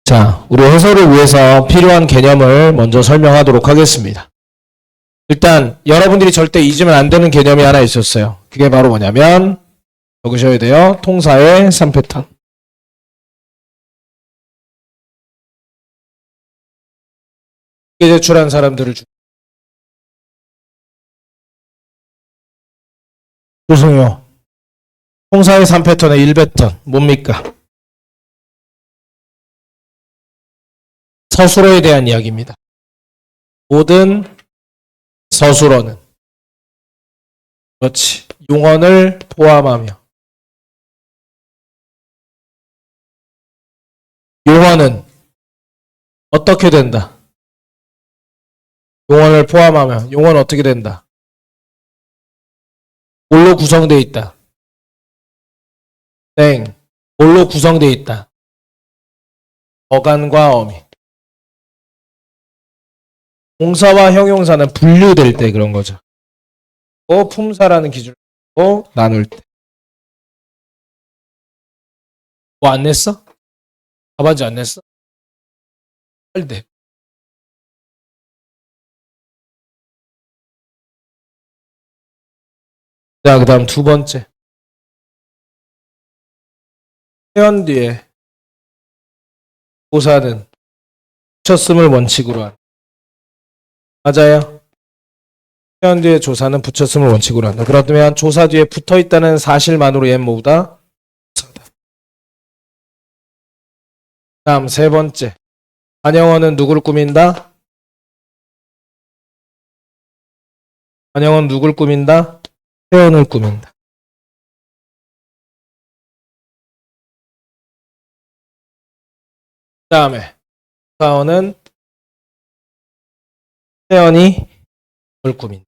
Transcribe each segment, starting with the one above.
자, 우리 해설을 위해서 필요한 개념을 먼저 설명하도록 하겠습니다. 일단 여러분들이 절대 잊으면 안 되는 개념이 하나 있었어요. 그게 바로 뭐냐면 적으셔야 돼요. 통사의 3패턴. 제출한 사람들을 조승효. 통사의 3패턴의 1패턴 뭡니까? 서술어에 대한 이야기입니다. 모든 서술어는 그렇지. 용언을 포함하며 용언은 어떻게 된다? 용언을 포함하며 용언은 어떻게 된다? 뭘로 구성되어 있다? 땡. 뭘로 구성되어 있다? 어간과 어미. 동사와 형용사는 분류될 때 그런 거죠. 품사라는 기준으로 나눌 때. 뭐 안 냈어? 답안지 안 냈어? 할 때. 자, 그 다음 두 번째. 회원 뒤에 조사는 붙였음을 원칙으로 한다. 맞아요. 회원 뒤에 조사는 붙였음을 원칙으로 한다. 그렇다면 조사 뒤에 붙어있다는 사실만으로 얘는 뭐다? 다음 세 번째. 관형어는 누구를 꾸민다? 관형어는 누구를 꾸민다? 회원을 꾸민다. 그 다음에 사원은 회원이 을 꾸민다.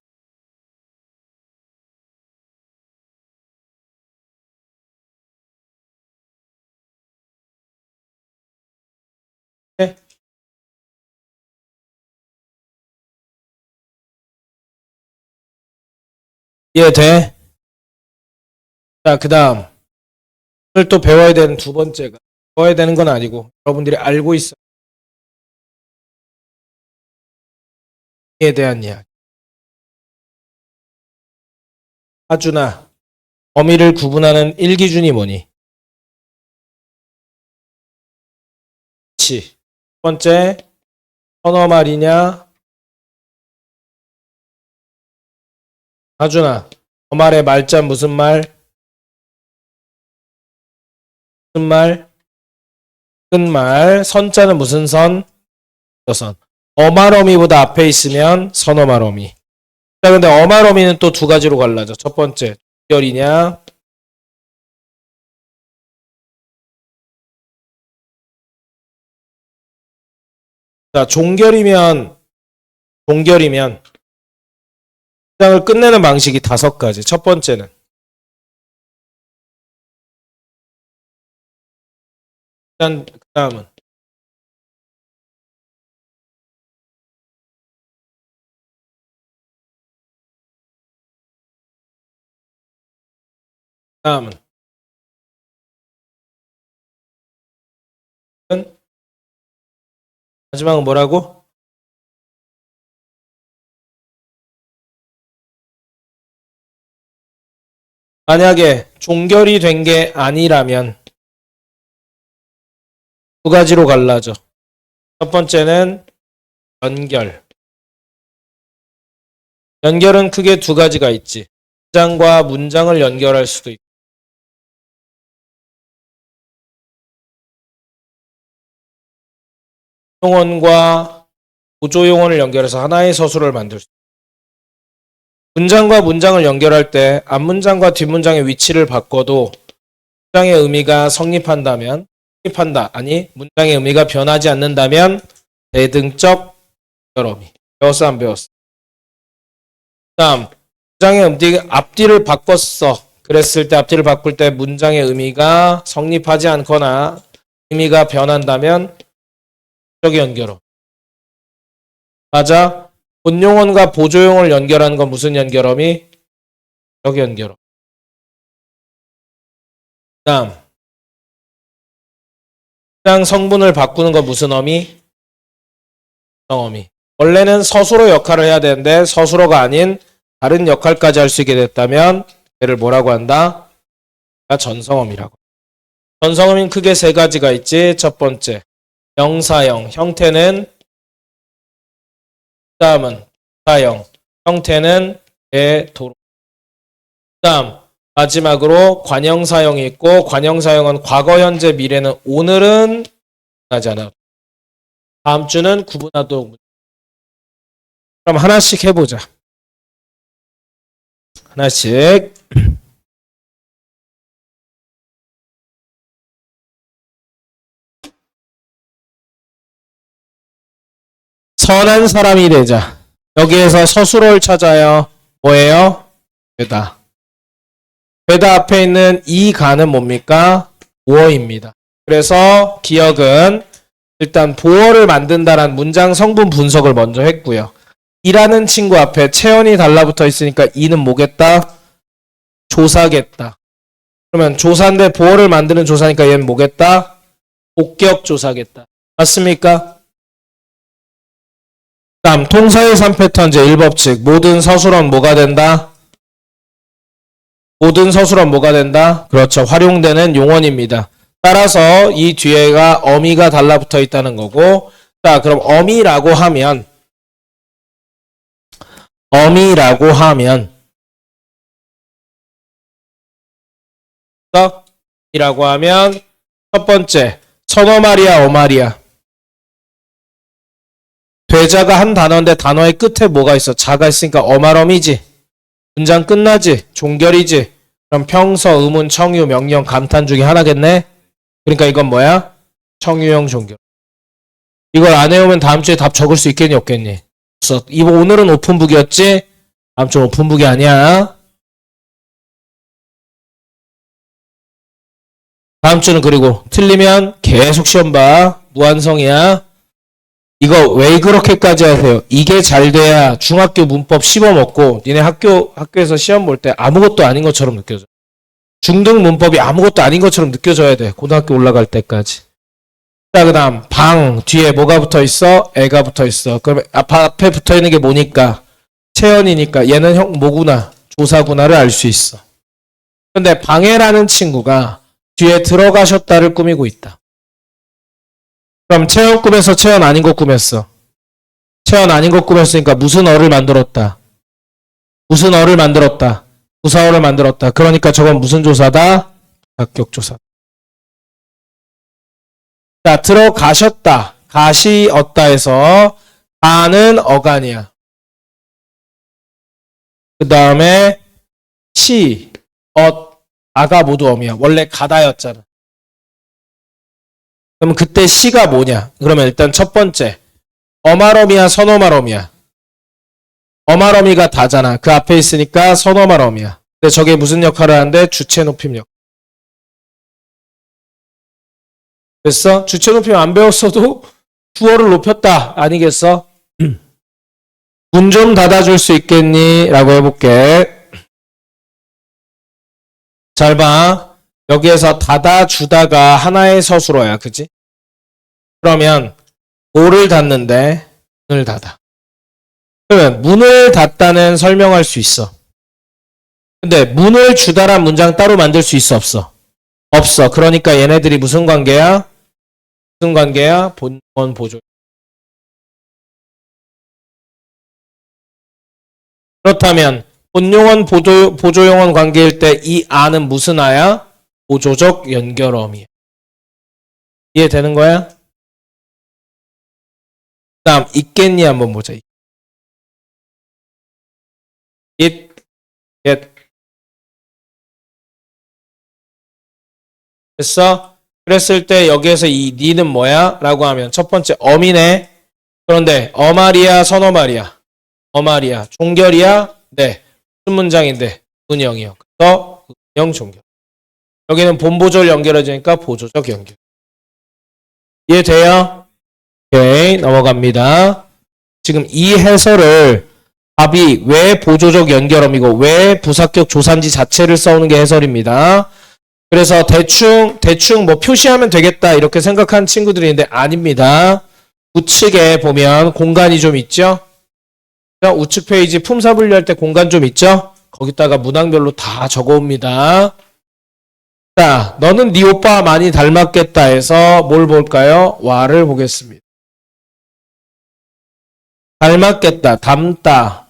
네? 이해돼? 자, 그 다음 오늘 또 배워야 되는 두 번째가 배워야 되는 건 아니고 여러분들이 알고 있어요. 에 대한 이야기. 하준아, 어미를 구분하는 1기준이 뭐니? 그치. 첫 번째, 선어 말이냐? 하준아, 저 말의 말자 무슨 말? 무슨 말? 끝말. 선자는 무슨 선? 선. 어말어미보다 앞에 있으면 선어말어미. 자, 근데 어말어미는 또 두 가지로 갈라져. 첫 번째, 종결이냐? 자, 종결이면 문장을 끝내는 방식이 5가지. 첫 번째는 일단 그 다음은 마지막은 뭐라고? 만약에 종결이 된 게 아니라면 두 가지로 갈라져. 첫 번째는 연결. 연결은 크게 두 가지가 있지. 문장과 문장을 연결할 수도 있고. 용언과 보조용언을 연결해서 하나의 서술을 만들 수 있고. 문장과 문장을 연결할 때 앞문장과 뒷문장의 위치를 바꿔도 문장의 의미가 성립한다. 아니, 문장의 의미가 변하지 않는다면 대등적 연결어미. 배웠어, 안 배웠어? 다음, 문장의 앞뒤를 바꿨어. 그랬을 때 앞뒤를 바꿀 때 문장의 의미가 성립하지 않거나 의미가 변한다면 적 연결어. 맞아? 본용언과 보조용언을 연결하는 건 무슨 연결어미? 적 연결어. 다음, 문장 성분을 바꾸는 건 무슨 어미? 전성어미. 원래는 서술어 역할을 해야 되는데 서술어가 아닌 다른 역할까지 할 수 있게 됐다면 얘를 뭐라고 한다? 전성어미라고. 전성어미는 크게 세 가지가 있지. 첫 번째, 명사형. 형태는 다음은 사형. 형태는 도로. 다음 마지막으로 관형사형이 있고 관형사형은 과거, 현재, 미래는 오늘은 하지 않아. 다음 주는 구분하도록. 그럼 하나씩 해보자. 하나씩. 선한 사람이 되자. 여기에서 서술어를 찾아요. 뭐예요? 되다. 되다 앞에 있는 이 가는 뭡니까? 보어입니다. 그래서 기억은 일단 보어를 만든다란 문장 성분 분석을 먼저 했고요. 이라는 친구 앞에 체언이 달라붙어 있으니까 이는 뭐겠다? 조사겠다. 그러면 조사인데 보어를 만드는 조사니까 얘는 뭐겠다? 복격 조사겠다. 맞습니까? 다음 통사의 3패턴제 1법칙. 모든 서술어는 뭐가 된다? 모든 서술어는 뭐가 된다? 그렇죠. 활용되는 용언입니다. 따라서 이 뒤에가 어미가 달라붙어 있다는 거고, 자, 그럼 어미라고 하면 이라고 하면 첫 번째 선어 말이야, 어 말이야? 되자가 한 단어인데 단어의 끝에 뭐가 있어? 자가 있으니까 어말어미지. 문장 끝나지. 종결이지. 그럼 평서, 의문, 청유, 명령, 감탄 중에 하나겠네. 그러니까 이건 뭐야? 청유형 종결. 이걸 안 해오면 다음 주에 답 적을 수 있겠니 없겠니? 이거 오늘은 오픈북이었지? 다음 주는 오픈북이 아니야. 다음 주는 그리고 틀리면 계속 시험 봐. 무한성이야. 이거 왜 그렇게까지 하세요? 이게 잘 돼야 중학교 문법 씹어먹고 니네 학교에서 시험 볼 때 아무것도 아닌 것처럼 느껴져. 중등 문법이 아무것도 아닌 것처럼 느껴져야 돼. 고등학교 올라갈 때까지. 자, 그 다음 방 뒤에 뭐가 붙어 있어? 애가 붙어 있어. 그러면 앞에 붙어 있는 게 뭐니까? 체언이니까 얘는 형 뭐구나? 조사구나를 알 수 있어. 근데 방해라는 친구가 뒤에 들어가셨다를 꾸미고 있다. 그럼 체언 꾸며서 체언 아닌 거 꾸몄어. 체언 아닌 거 꾸몄으니까 무슨 어를 만들었다? 무슨 어를 만들었다? 부사어를 만들었다. 그러니까 저건 무슨 조사다? 합격조사. 자, 들어가셨다. 가시 얻다에서 가는 어간이야. 그 다음에 시, 아가 모두 어미야. 원래 가다였잖아. 그럼 그때 시가 뭐냐? 그러면 일단 첫 번째 어말어미야, 선어말어미야? 어말어미가 다잖아. 그 앞에 있으니까 선어말어미야. 근데 저게 무슨 역할을 하는데? 주체 높임 역. 됐어? 주체 높임 안 배웠어도 주어를 높였다. 아니겠어? 문 좀 닫아줄 수 있겠니? 라고 해볼게. 잘 봐. 여기에서 닫아주다가 하나의 서술어야. 그치? 그러면 뭐를 닫는데? 문을 닫아. 그러면 문을 닫다는 설명할 수 있어. 근데 문을 주다란 문장 따로 만들 수 있어 없어? 없어. 그러니까 얘네들이 무슨 관계야? 무슨 관계야? 본원 보조. 그렇다면 본용언 보조용언 관계일 때 이 아는 무슨 아야? 보조적 연결어미야. 이해되는 거야? 다음 있겠니 한번 보자. it, get. 됐어? 그랬을 때 여기에서 이 니는 뭐야? 라고 하면 첫 번째 어미네. 그런데 어말이야, 선어말이야? 어말이야. 종결이야? 네. 무슨 문장인데? 은영이요. 그래서 은영 종결. 여기는 본보조를 연결해주니까 보조적 연결. 이해돼요? 오케이, 넘어갑니다. 지금 이 해설을 답이 왜 보조적 연결어미고 왜 부사격 조사인지 자체를 써오는 게 해설입니다. 그래서 대충 뭐 표시하면 되겠다 이렇게 생각하는 친구들이 있는데 아닙니다. 우측에 보면 공간이 좀 있죠? 우측 페이지 품사 분류할 때 공간 좀 있죠? 거기다가 문항별로 다 적어옵니다. 자, 너는 네 오빠와 많이 닮았겠다 해서 뭘 볼까요? 와를 보겠습니다. 닮았겠다, 닮다.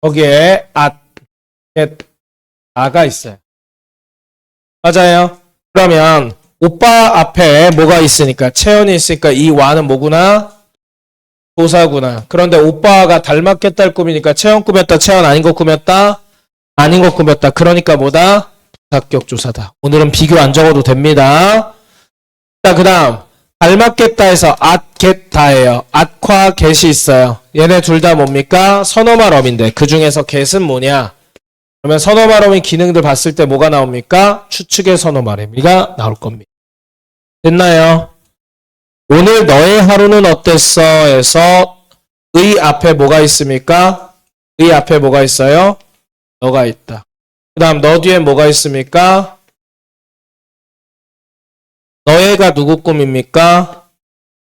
거기에 아가 있어요. 맞아요. 그러면 오빠 앞에 뭐가 있으니까 채연이 있으니까 이 와는 뭐구나? 도사구나. 그런데 오빠가 닮았겠다를 꾸미니까 채연 꾸몄다, 채연 아닌 거 꾸몄다? 아닌 거 꾸몄다. 그러니까 뭐다? 부사격 조사다. 오늘은 비교 안 적어도 됩니다. 자, 그 다음 닮았겠다 해서 앗겟다예요. 앗과 get이 있어요. 얘네 둘 다 뭡니까? 선어말 어민데 그 중에서 get은 뭐냐? 그러면 선어말 어민 기능들 봤을 때 뭐가 나옵니까? 추측의 선어말 어미가 나올 겁니다. 됐나요? 오늘 너의 하루는 어땠어? 에서 의 앞에 뭐가 있습니까? 의 앞에 뭐가 있어요? 너가 있다. 그 다음 너 뒤에 뭐가 있습니까? 너애가 누구 꿈입니까?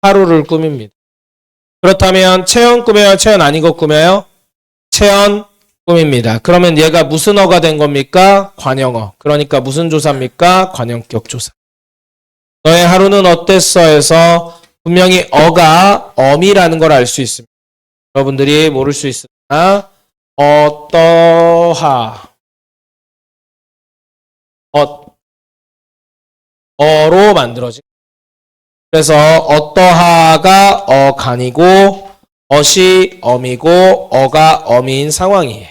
하루를 꾸밉니다. 그렇다면 채연 꾸며요? 채연 아닌 거 꾸며요? 채연 꿈입니다. 그러면 얘가 무슨 어가 된 겁니까? 관형어. 그러니까 무슨 조사입니까? 관형격 조사. 너의 하루는 어땠어? 해서 분명히 어가 어미라는 걸 알 수 있습니다. 여러분들이 모를 수 있으나 어떠하 어로 만들어진. 그래서 어떠하가 어간이고 어시 어미고 어가 어미인 상황이에요.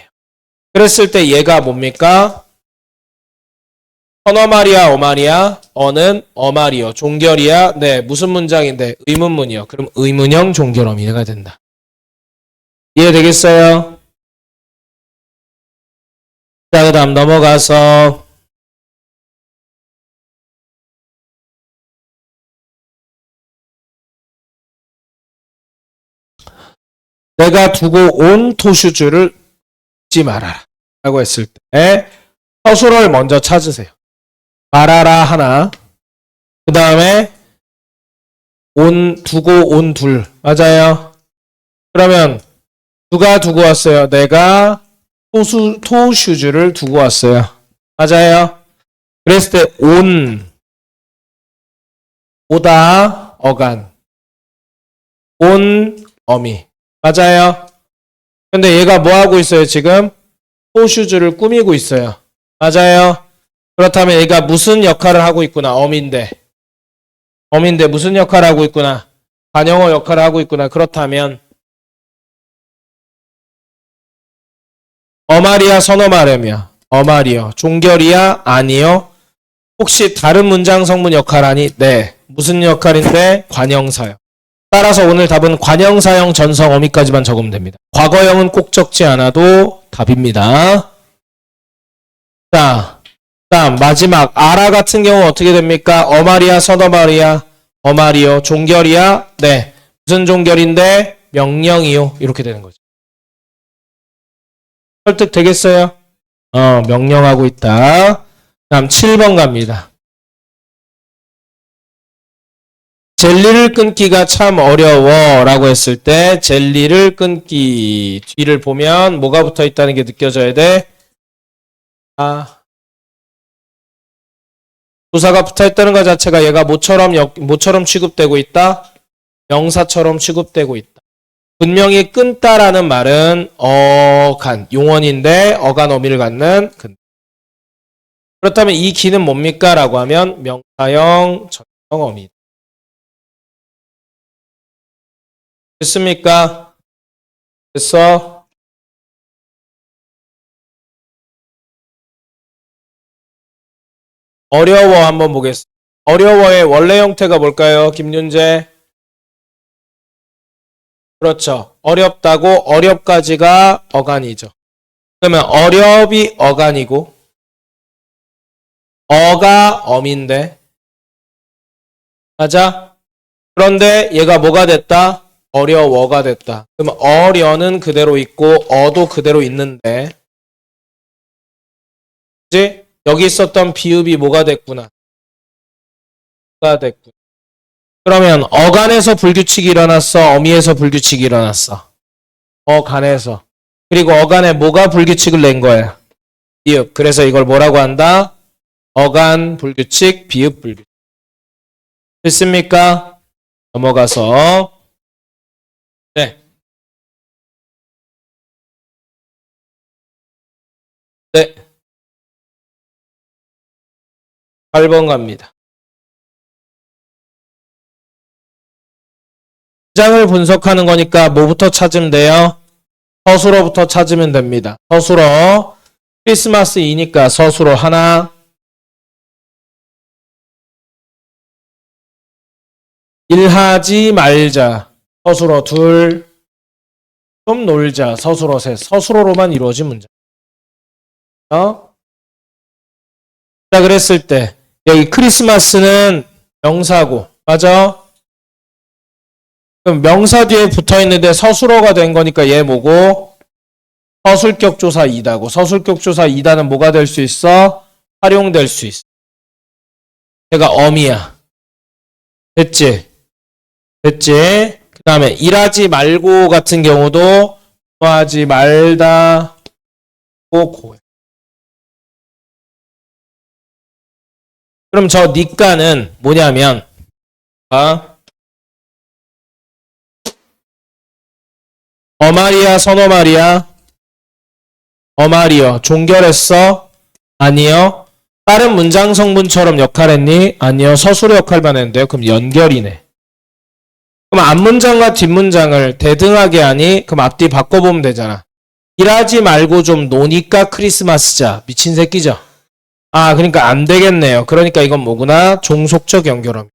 그랬을 때 얘가 뭡니까? 선어말이야 어말이야? 어는 어말이요. 종결이야? 네. 무슨 문장인데? 의문문이요. 그럼 의문형 종결 어미가 된다. 이해되겠어요? 자, 그 다음 넘어가서 내가 두고 온 토슈즈를 잊지 마라 라고 했을 때 서술어를 먼저 찾으세요. 말아라 하나, 그 다음에 두고 온 둘. 맞아요. 그러면 누가 두고 왔어요? 내가 토슈즈를 두고 왔어요. 맞아요. 그랬을 때 오다 어간, 온 어미. 맞아요. 근데 얘가 뭐 하고 있어요? 지금 토슈즈를 꾸미고 있어요. 맞아요. 그렇다면 얘가 무슨 역할을 하고 있구나? 어미인데 무슨 역할을 하고 있구나? 관형어 역할을 하고 있구나. 그렇다면 어말이야 선어말이야? 어말이요. 종결이야? 아니요. 혹시 다른 문장 성분 역할 하니? 네. 무슨 역할인데? 관형사요. 따라서 오늘 답은 관형사형 전성 어미까지만 적으면 됩니다. 과거형은 꼭 적지 않아도 답입니다. 자, 다음 마지막 아라 같은 경우 어떻게 됩니까? 어말이야 선어말이야? 어말이요. 종결이야? 네. 무슨 종결인데? 명령이요. 이렇게 되는 거죠. 설득 되겠어요? 명령하고 있다. 다음 7번 갑니다. 젤리를 끊기가 참 어려워 라고 했을 때 젤리를 끊기 뒤를 보면 뭐가 붙어 있다는 게 느껴져야 돼? 조사가 붙어 있다는 것 자체가 얘가 뭐처럼 취급되고 있다? 명사처럼 취급되고 있다. 분명히 끊다라는 말은 어간 용언인데 어간 어미를 갖는 근. 그렇다면 이 기는 뭡니까? 라고 하면 명사형 전형 어미. 됐습니까? 됐어? 어려워 한번 보겠습니다. 어려워의 원래 형태가 뭘까요? 김윤재. 그렇죠. 어렵다고 어렵까지가 어간이죠. 그러면 어렵이 어간이고 어가 어미인데 맞아? 그런데 얘가 뭐가 됐다? 어려워가 됐다. 그러면 어려는 그대로 있고 어도 그대로 있는데 그지? 여기 있었던 비읍이 뭐가 됐구나. 가 됐구나. 그러면 어간에서 불규칙이 일어났어? 어미에서 불규칙이 일어났어? 어간에서. 그리고 어간에 뭐가 불규칙을 낸 거야? 비읍. 그래서 이걸 뭐라고 한다? 어간 불규칙, 비읍 불규칙. 됐습니까? 넘어가서 네. 네. 8번 갑니다. 문장을 분석하는 거니까 뭐부터 찾으면 돼요? 서술어부터 찾으면 됩니다. 서술어. 크리스마스이니까 서술어 하나. 일하지 말자. 서술어 둘. 좀 놀자. 서술어 셋. 서술어로만 이루어진 문장. 자, 그랬을 때 여기 크리스마스는 명사고, 맞아? 그럼 명사 뒤에 붙어 있는데 서술어가 된 거니까 얘 뭐고? 서술격 조사 2다고. 서술격 조사 2다는 뭐가 될 수 있어? 활용될 수 있어. 얘가 어미야. 됐지? 됐지? 그 다음에 일하지 말고 같은 경우도 하지 말다 고. 그럼 저 니까는 뭐냐면 어말이야 선어말이야? 어말이요. 종결했어? 아니요. 다른 문장 성분처럼 역할했니? 아니요. 서술의 역할만 했는데요. 그럼 연결이네. 그럼 앞문장과 뒷문장을 대등하게 하니? 그럼 앞뒤 바꿔보면 되잖아. 일하지 말고 좀 노니까 크리스마스자. 미친 새끼죠? 아, 그러니까 안 되겠네요. 그러니까 이건 뭐구나? 종속적 연결함.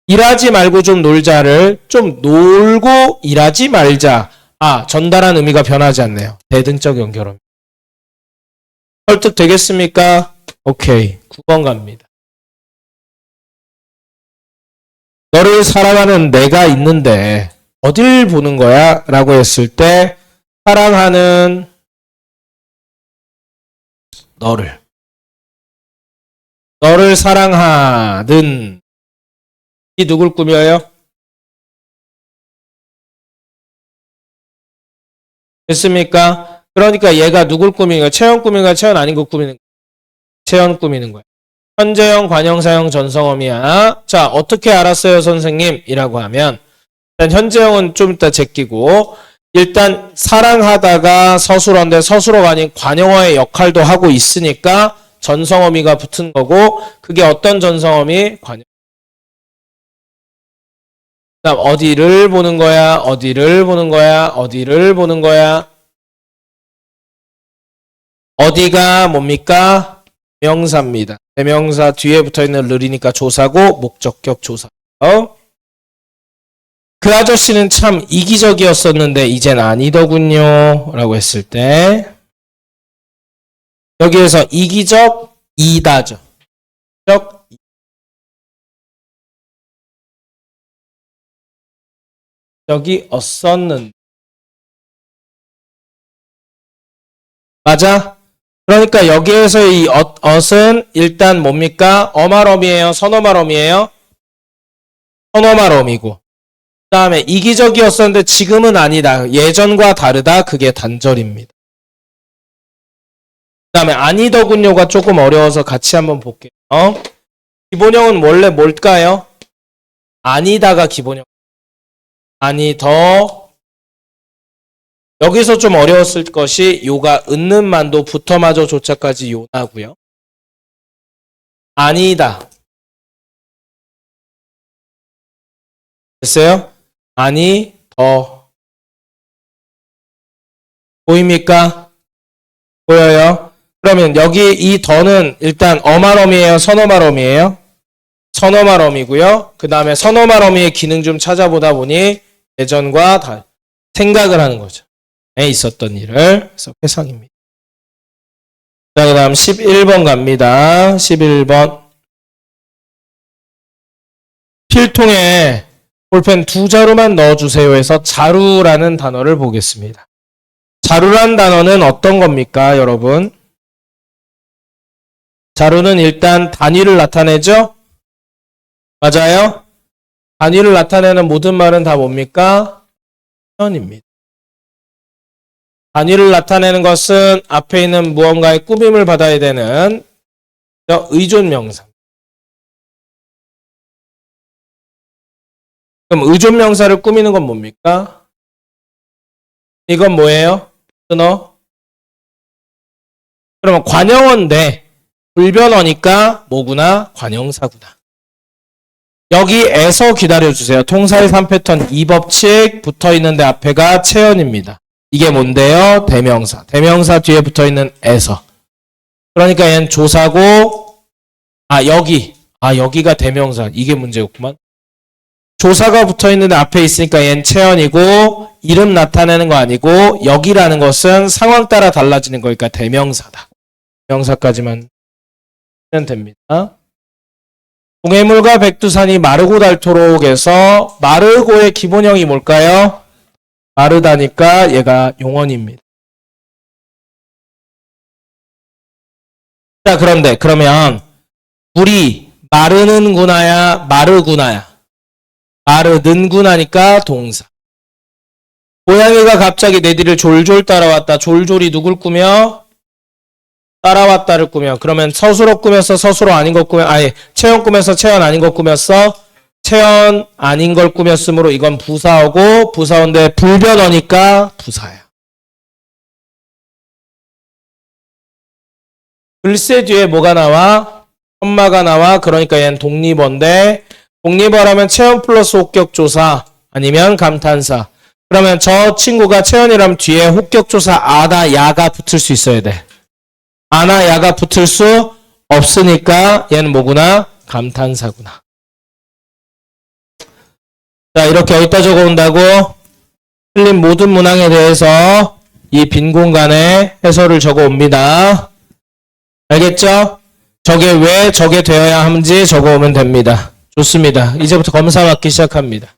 일하지 말고 좀 놀자를 좀 놀고 일하지 말자. 아, 전달한 의미가 변하지 않네요. 대등적 연결함. 설득 되겠습니까? 오케이. 9번 갑니다. 너를 사랑하는 내가 있는데 어딜 보는 거야? 라고 했을 때 사랑하는 너를 사랑하는 이 누굴 꾸며요? 됐습니까? 그러니까 얘가 누굴 꾸미는 거야? 채연 꾸미는 거야? 채연 아닌 거 꾸미는 거야? 채연 꾸미는 거야. 현재형, 관형사형, 전성어미야. 자, 어떻게 알았어요, 선생님? 이라고 하면 일단 현재형은 좀 이따 제끼고 일단 사랑하다가 서술어인데 서술어가 아닌 관형어의 역할도 하고 있으니까 전성어미가 붙은 거고 그게 어떤 전성어미? 관형. 그다음 어디를 보는 거야? 어디를 보는 거야? 어디를 보는 거야? 어디가 뭡니까? 명사입니다. 대명사 뒤에 붙어있는 르리니까 조사고 목적격 조사. 그 아저씨는 참 이기적이었었는데 이젠 아니더군요. 라고 했을 때 여기에서 이기적 이다죠. 적이 없었는데 맞아? 그러니까 여기에서 이 엇은 일단 뭡니까? 어말어미예요? 선어말어미예요? 선어말어미고 그 다음에 이기적이었었는데 지금은 아니다. 예전과 다르다. 그게 단절입니다. 그 다음에 아니더군요가 조금 어려워서 같이 한번 볼게요. 기본형은 원래 뭘까요? 아니다가 기본형. 아니더 여기서 좀 어려웠을 것이 요가 은는 만도 부터마저 조차까지 요나고요. 아니다. 됐어요? 아니 더 보입니까? 보여요? 그러면 여기 이 더는 일단 어말어미예요? 선어말어미예요? 선어말어미고요. 그 다음에 선어말어미의 기능 좀 찾아보다 보니 예전과 다 생각을 하는 거죠. 에 있었던 일을. 그래서 회상입니다. 자, 그 다음 11번 갑니다. 11번. 필통에 볼펜 2자루만 넣어주세요 해서 자루라는 단어를 보겠습니다. 자루란 단어는 어떤 겁니까, 여러분? 자루는 일단 단위를 나타내죠? 맞아요? 단위를 나타내는 모든 말은 다 뭡니까? 체언입니다. 단위를 나타내는 것은 앞에 있는 무언가의 꾸밈을 받아야 되는 의존명사. 그럼 의존명사를 꾸미는 건 뭡니까? 이건 뭐예요? 끊어. 그러면 관형어인데 불변어니까 뭐구나? 관형사구나. 여기에서 기다려주세요. 통사의 3패턴 2법칙 붙어있는데 앞에가 체언입니다. 이게 뭔데요? 대명사. 대명사 뒤에 붙어있는 에서. 그러니까 얘는 조사고 여기가 대명사. 이게 문제였구만. 조사가 붙어있는데 앞에 있으니까 얘는 체언이고 이름 나타내는 거 아니고 여기라는 것은 상황 따라 달라지는 거니까 대명사다. 대명사까지만 하면 됩니다. 동해물과 백두산이 마르고 닳도록 해서 마르고의 기본형이 뭘까요? 마르다니까 얘가 용언입니다. 자, 그러면 물이 마르는구나야 마르구나야? 마르는구나니까 동사. 고양이가 갑자기 내 뒤를 졸졸 따라왔다. 졸졸이 누굴 꾸며? 따라왔다를 꾸며. 그러면 서술어 꾸며서 서술어 아닌 것 꾸며. 체언 꾸며서 체언 아닌 것 꾸몄어. 체언 아닌 걸 꾸몄으므로 이건 부사어고 부사어인데 불변어니까 부사야. 글쎄 뒤에 뭐가 나와? 엄마가 나와. 그러니까 얘는 독립어인데 독립어라면 체언 플러스 혹격조사 아니면 감탄사. 그러면 저 친구가 체언이라면 뒤에 혹격조사 아나 야가 붙을 수 있어야 돼. 아나 야가 붙을 수 없으니까 얘는 뭐구나? 감탄사구나. 자, 이렇게 여기다 적어온다고 틀린 모든 문항에 대해서 이 빈 공간에 해설을 적어옵니다. 알겠죠? 저게 왜 저게 되어야 하는지 적어오면 됩니다. 좋습니다. 이제부터 검사 받기 시작합니다.